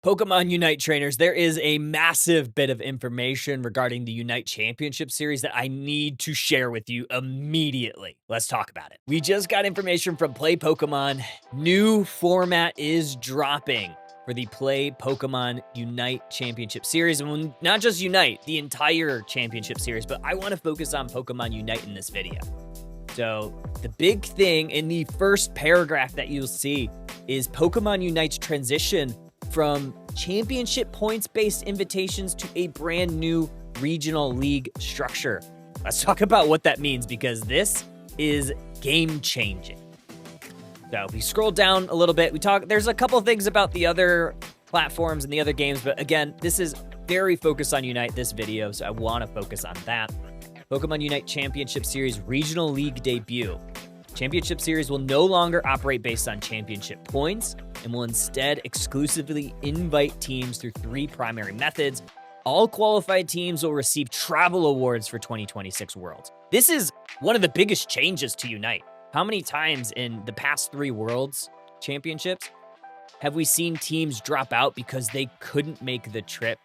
Pokemon Unite trainers, there is a massive bit of information regarding the Unite Championship Series that I need to share with you immediately. Let's talk about it. We just got information from Play Pokemon. New format is dropping for the Play Pokemon Unite Championship Series. And not just Unite, the entire Championship Series, but I want to focus on Pokemon Unite in this video. So the big thing in the first paragraph that you'll see is Pokemon Unite's transition from championship points-based invitations to a brand new regional league structure. Let's talk about what that means, because this is game-changing. So if we scroll down a little bit, there's a couple things about the other platforms and the other games, but again, this is very focused on Unite, this video, so I want to focus on that. Pokemon Unite Championship Series Regional League debut. Championship Series will no longer operate based on championship points and will instead exclusively invite teams through 3 primary methods. All qualified teams will receive travel awards for 2026 Worlds. This is one of the biggest changes to Unite. How many times in the past 3 Worlds Championships have we seen teams drop out because they couldn't make the trip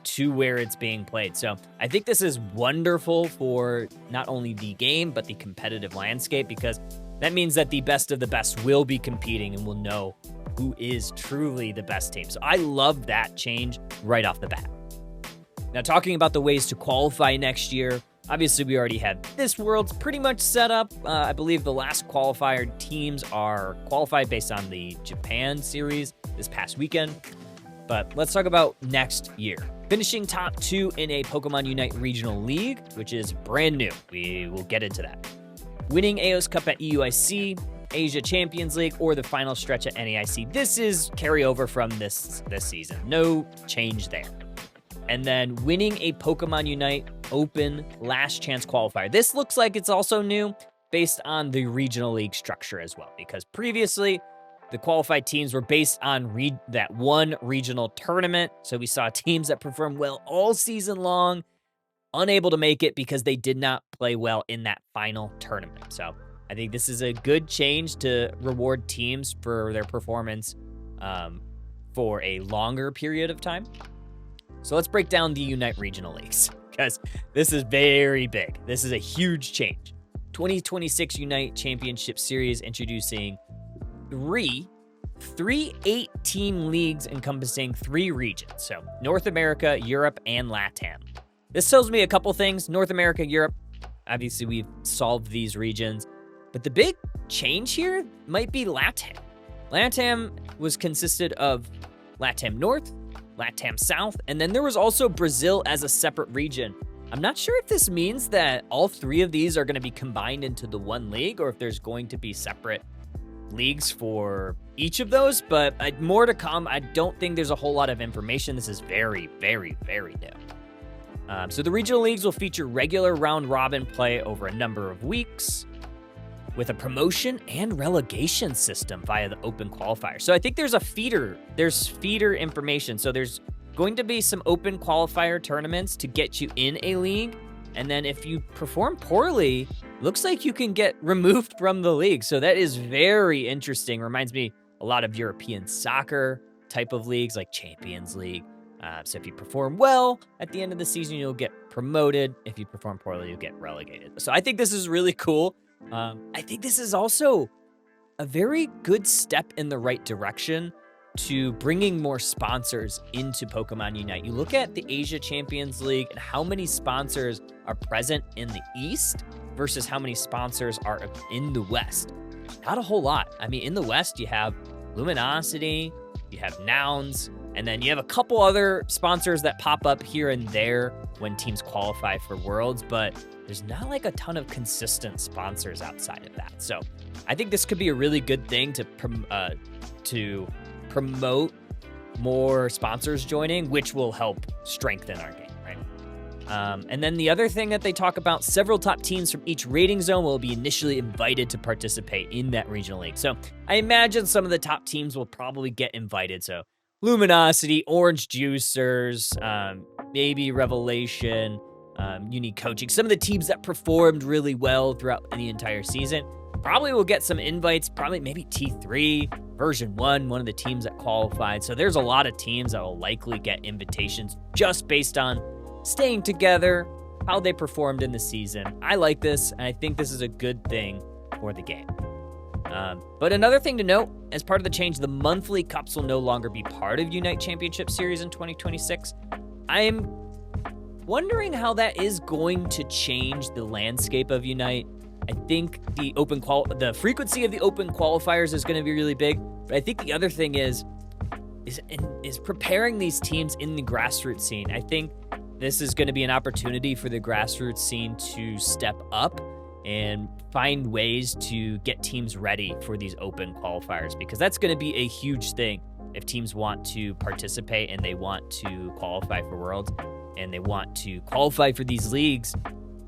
to where it's being played? So I think this is wonderful for not only the game, but the competitive landscape, because that means that the best of the best will be competing and will know who is truly the best team. So I love that change right off the bat. Now, talking about the ways to qualify next year, obviously we already had this World's pretty much set up. I believe the last qualifier teams are qualified based on the Japan series this past weekend. But let's talk about next year. Finishing top 2 in a Pokemon Unite Regional League, which is brand new. We will get into that. Winning AOS Cup at EUIC, Asia Champions League, or the final stretch at NAIC. This is carryover from this season. No change there. And then winning a Pokemon Unite Open Last Chance Qualifier. This looks like it's also new based on the Regional League structure as well, because previously the qualified teams were based on that one regional tournament. So we saw teams that performed well all season long, unable to make it because they did not play well in that final tournament. So I think this is a good change to reward teams for their performance for a longer period of time. So let's break down the Unite Regional Leagues, because this is very big. This is a huge change. 2026 Unite Championship Series introducing three 8-team leagues encompassing 3 regions. So North America, Europe, and LATAM. This tells me a couple things. North America, Europe, obviously we've solved these regions, but the big change here might be LATAM. LATAM was consisted of LATAM North, LATAM South, and then there was also Brazil as a separate region. I'm not sure if this means that all 3 of these are going to be combined into the one league, or if there's going to be separate leagues for each of those, but more to come. I don't think there's a whole lot of information. This is very, very, very new. So the regional leagues will feature regular round-robin play over a number of weeks with a promotion and relegation system via the open qualifier. So I think there's feeder information. So there's going to be some open qualifier tournaments to get you in a league. And then if you perform poorly, looks like you can get removed from the league. So that is very interesting. Reminds me a lot of European soccer type of leagues like Champions League. So if you perform well at the end of the season, you'll get promoted. If you perform poorly, you'll get relegated. So I think this is really cool. I think this is also a very good step in the right direction to bringing more sponsors into Pokemon Unite. You look at the Asia Champions League and how many sponsors are present in the East versus how many sponsors are in the West. Not a whole lot. I mean, in the West, you have Luminosity, you have Nouns, and then you have a couple other sponsors that pop up here and there when teams qualify for Worlds, but there's not like a ton of consistent sponsors outside of that. So I think this could be a really good thing to promote more sponsors joining, which will help strengthen our game, right? And then the other thing that they talk about, several top teams from each rating zone will be initially invited to participate in that regional league. So I imagine some of the top teams will probably get invited. So Luminosity, Orange Juicers, maybe Revelation, Unique Coaching. Some of the teams that performed really well throughout the entire season probably will get some invites, probably maybe T3, version 1, one of the teams that qualified. So there's a lot of teams that will likely get invitations just based on staying together, how they performed in the season. I like this, and I think this is a good thing for the game. But another thing to note, as part of the change, the monthly cups will no longer be part of Unite Championship Series in 2026. I'm wondering how that is going to change the landscape of Unite. I think the frequency of the open qualifiers is going to be really big, but I think the other thing is preparing these teams in the grassroots scene. I think this is going to be an opportunity for the grassroots scene to step up and find ways to get teams ready for these open qualifiers, because that's going to be a huge thing if teams want to participate and they want to qualify for Worlds and they want to qualify for these leagues.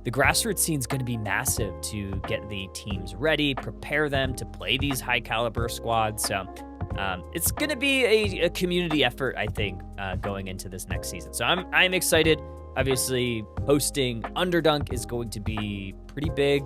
The grassroots scene is going to be massive to get the teams ready, prepare them to play these high caliber squads. So it's going to be a community effort, I think, going into this next season. So I'm excited. Obviously, hosting Underdunk is going to be pretty big.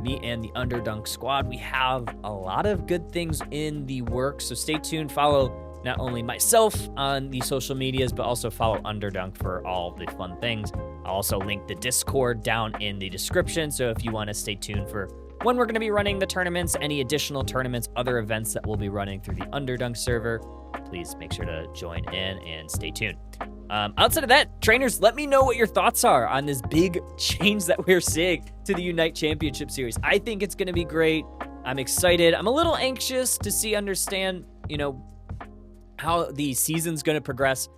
Me and the Underdunk squad, we have a lot of good things in the works. So stay tuned. Follow not only myself on the social medias, but also follow Underdunk for all the fun things. I'll also link the Discord down in the description. So if you want to stay tuned for when we're going to be running the tournaments, any additional tournaments, other events that we'll be running through the Underdunk server, please make sure to join in and stay tuned. Outside of that, trainers, let me know what your thoughts are on this big change that we're seeing to the Unite Championship Series. I think it's going to be great. I'm excited. I'm a little anxious to understand, how the season's going to progress.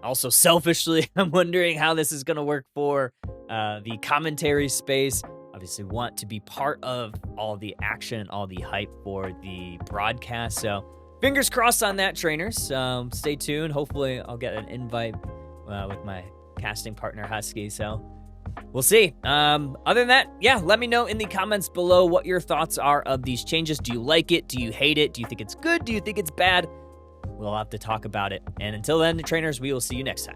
Also, selfishly, I'm wondering how this is going to work for the commentary space. Obviously, want to be part of all the action, all the hype for the broadcast. So, fingers crossed on that, trainers. Stay tuned. Hopefully, I'll get an invite with my casting partner, Husky. So, we'll see. Other than that, yeah, let me know in the comments below what your thoughts are of these changes. Do you like it? Do you hate it? Do you think it's good? Do you think it's bad? We'll have to talk about it. And until then, trainers, we will see you next time.